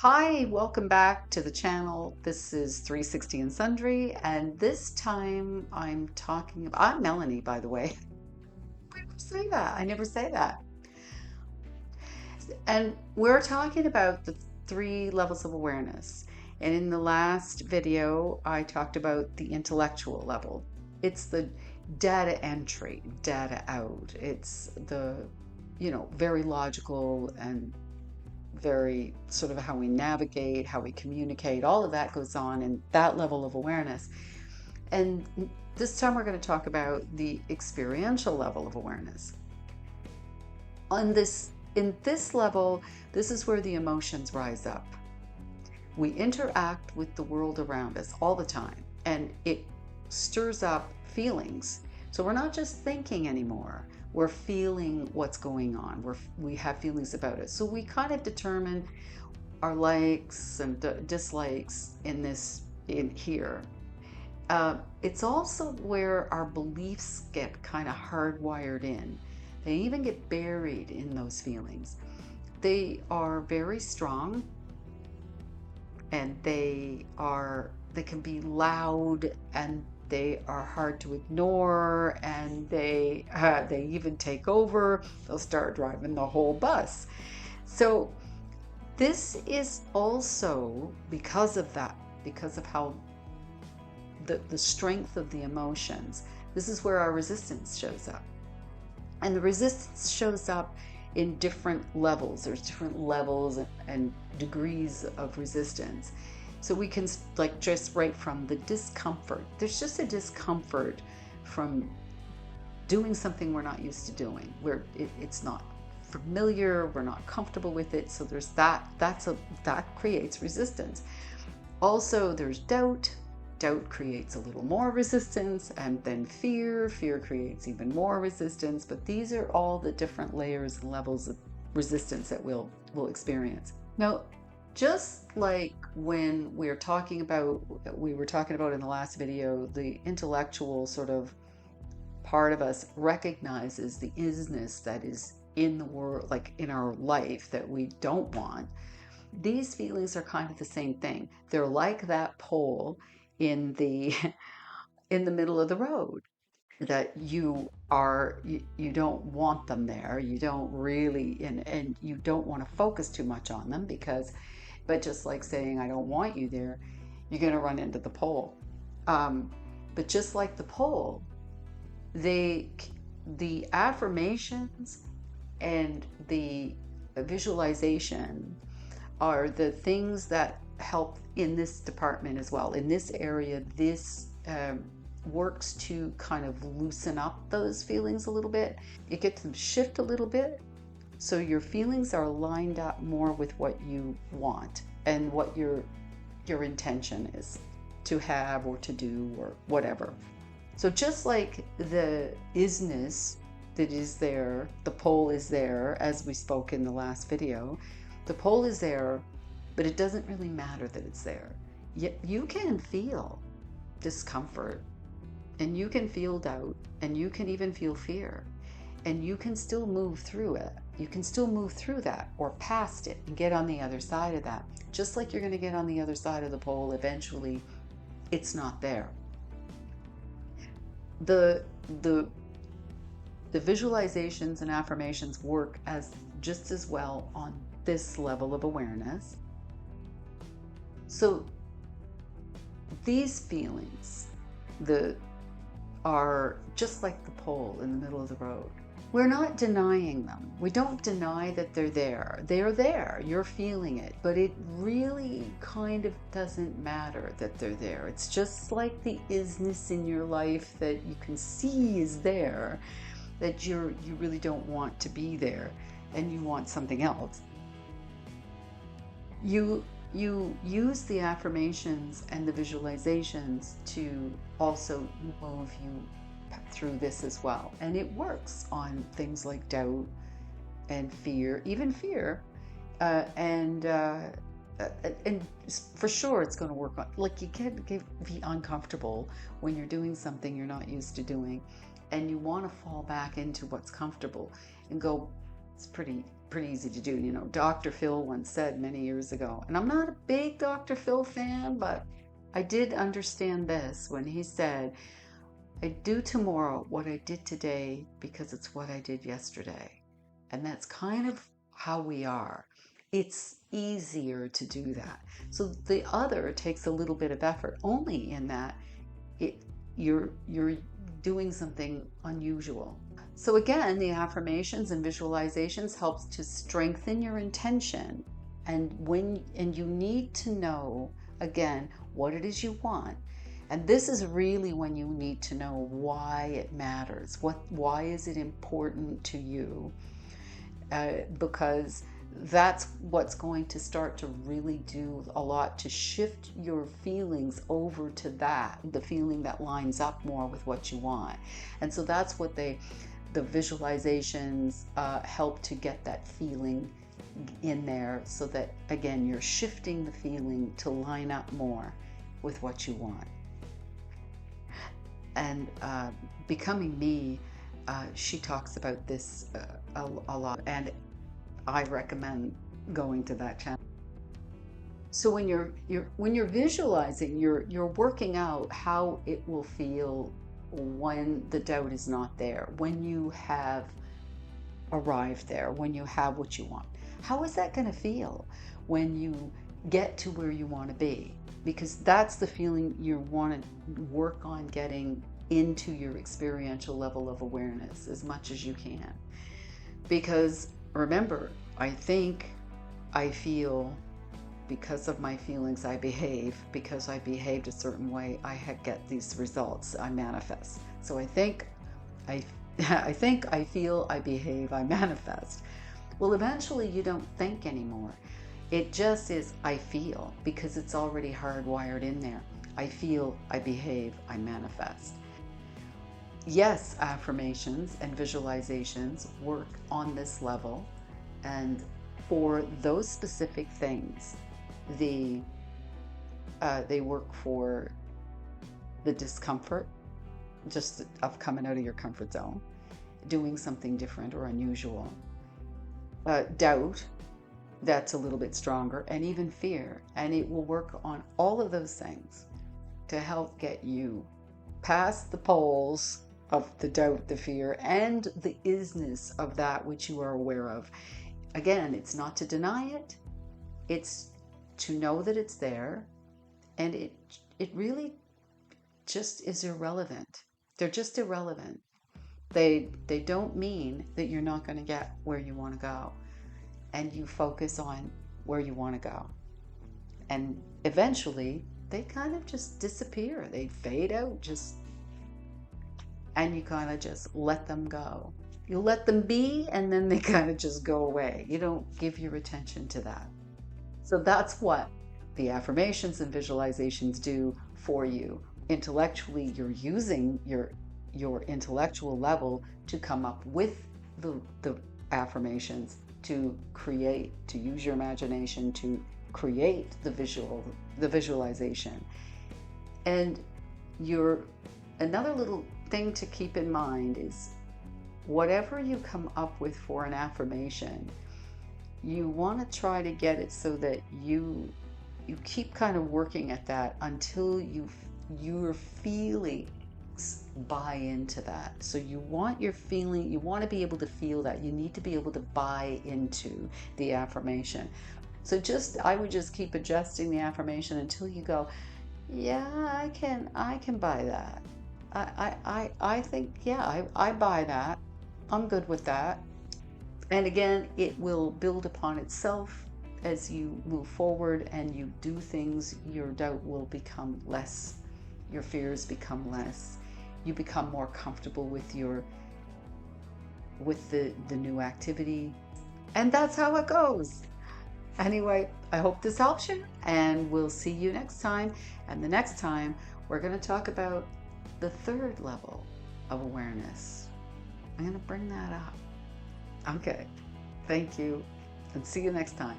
Hi, welcome back to the channel. This is 360 and Sundry, and this time I'm talking about, I'm Melanie, by the way. I never say that. I never say that. And we're talking about the three levels of awareness. And in the last video, I talked about the intellectual level. It's the data entry, data out. It's the, very logical and very sort of how we navigate, how we communicate, all of that goes on in that level of awareness. And this time we're going to talk about the experiential level of awareness. In this level, this is where the emotions rise up. We interact with the world around us all the time, and it stirs up feelings. So we're not just thinking anymore. We're feeling what's going on. We have feelings about it. So we kind of determine our likes and dislikes in here. It's also where our beliefs get kind of hardwired in. They even get buried in those feelings. They are very strong, and they can be loud, and they are hard to ignore, and they even take over. They'll start driving the whole bus. So this is also because of that, because of how the strength of the emotions. This is where our resistance shows up. And the resistance shows up in different levels. There's different levels and degrees of resistance. So we can, like, just right from the discomfort. There's just a discomfort from doing something we're not used to doing, where it's not familiar, we're not comfortable with it. So there's that creates resistance. Also, there's doubt. Doubt creates a little more resistance, and then fear creates even more resistance. But these are all the different layers and levels of resistance that we'll experience. Now, just like when we were talking about in the last video, the intellectual sort of part of us recognizes the isness that is in the world, like in our life, that we don't want. These feelings are kind of the same thing. They're like that pole in the middle of the road, that you don't want them there. You don't really, and you don't want to focus too much on them, but just like saying I don't want you there, you're going to run into the pole. But just like the pole, the affirmations and the visualization are the things that help in this department as well. In this area, this works to kind of loosen up those feelings a little bit. It gets them shift a little bit, so your feelings are lined up more with what you want and what your intention is to have or to do or whatever. So just like the isness that is there, the pole is there, as we spoke in the last video. The pole is there, but it doesn't really matter that it's there. Yet you can feel discomfort, and you can feel doubt, and you can even feel fear, and you can still move through it. You can still move through that or past it and get on the other side of that. Just like you're going to get on the other side of the pole eventually, it's not there. The visualizations and affirmations work just as well on this level of awareness. So these feelings are just like the pole in the middle of the road. We're not denying them. We don't deny that they're there. They're there. You're feeling it. But it really kind of doesn't matter that they're there. It's just like the isness in your life that you can see is there, that you really don't want to be there, and you want something else. You use the affirmations and the visualizations to also move you through this as well. And it works on things like doubt and fear, even fear. And for sure it's going to work on, like, you can be uncomfortable when you're doing something you're not used to doing, and you want to fall back into what's comfortable and go, it's pretty pretty easy to do. You know, Dr. Phil once said many years ago, and I'm not a big Dr. Phil fan, but I did understand this when he said, I do tomorrow what I did today because it's what I did yesterday. And that's kind of how we are. It's easier to do that. So the other takes a little bit of effort, only in that you're doing something unusual. So again, the affirmations and visualizations helps to strengthen your intention, and you need to know again what it is you want. And this is really when you need to know why it matters. Why is it important to you? Because that's what's going to start to really do a lot to shift your feelings over to the feeling that lines up more with what you want. And so that's what the visualizations help to get that feeling in there, so that again you're shifting the feeling to line up more with what you want. And Becoming Me, she talks about this a lot, and I recommend going to that channel. So when you're visualizing, you're working out how it will feel when the doubt is not there, when you have arrived there, when you have what you want. How is that going to feel when you get to where you want to be? Because that's the feeling you want to work on getting into your experiential level of awareness as much as you can. Because remember, I think, I feel, because of my feelings I behave, because I behaved a certain way, I get these results, I manifest. So I think, I think, I feel, I behave, I manifest. Well, eventually you don't think anymore. It just is I feel, because it's already hardwired in there. I feel, I behave, I manifest. Yes, affirmations and visualizations work on this level, and for those specific things, they work for the discomfort, just of coming out of your comfort zone, doing something different or unusual. Doubt, that's a little bit stronger, and even fear, and it will work on all of those things to help get you past the poles of the doubt, the fear, and the isness of that which you are aware of. Again, it's not to deny it, it's to know that it's there, and it really just is irrelevant. They're just irrelevant. They don't mean that you're not going to get where you want to go, and you focus on where you want to go. And eventually, they kind of just disappear. They fade out, and you kind of just let them go. You let them be, and then they kind of just go away. You don't give your attention to that. So that's what the affirmations and visualizations do for you. Intellectually, you're using your intellectual level to come up with the affirmations, to create, to use your imagination to create the visualization. And another little thing to keep in mind is, whatever you come up with for an affirmation, you want to try to get it so that you keep kind of working at that until your feelings buy into that. So you want your feeling, you want to be able to feel that. You need to be able to buy into the affirmation. So I would just keep adjusting the affirmation until you go, yeah, I can buy that. I think, yeah, I buy that. I'm good with that. And again, it will build upon itself as you move forward and you do things. Your doubt will become less, your fears become less. You become more comfortable with the new activity. And that's how it goes. Anyway, I hope this helps you, and we'll see you next time. And the next time, we're going to talk about the third level of awareness. I'm going to bring that up. Okay. Thank you, and see you next time.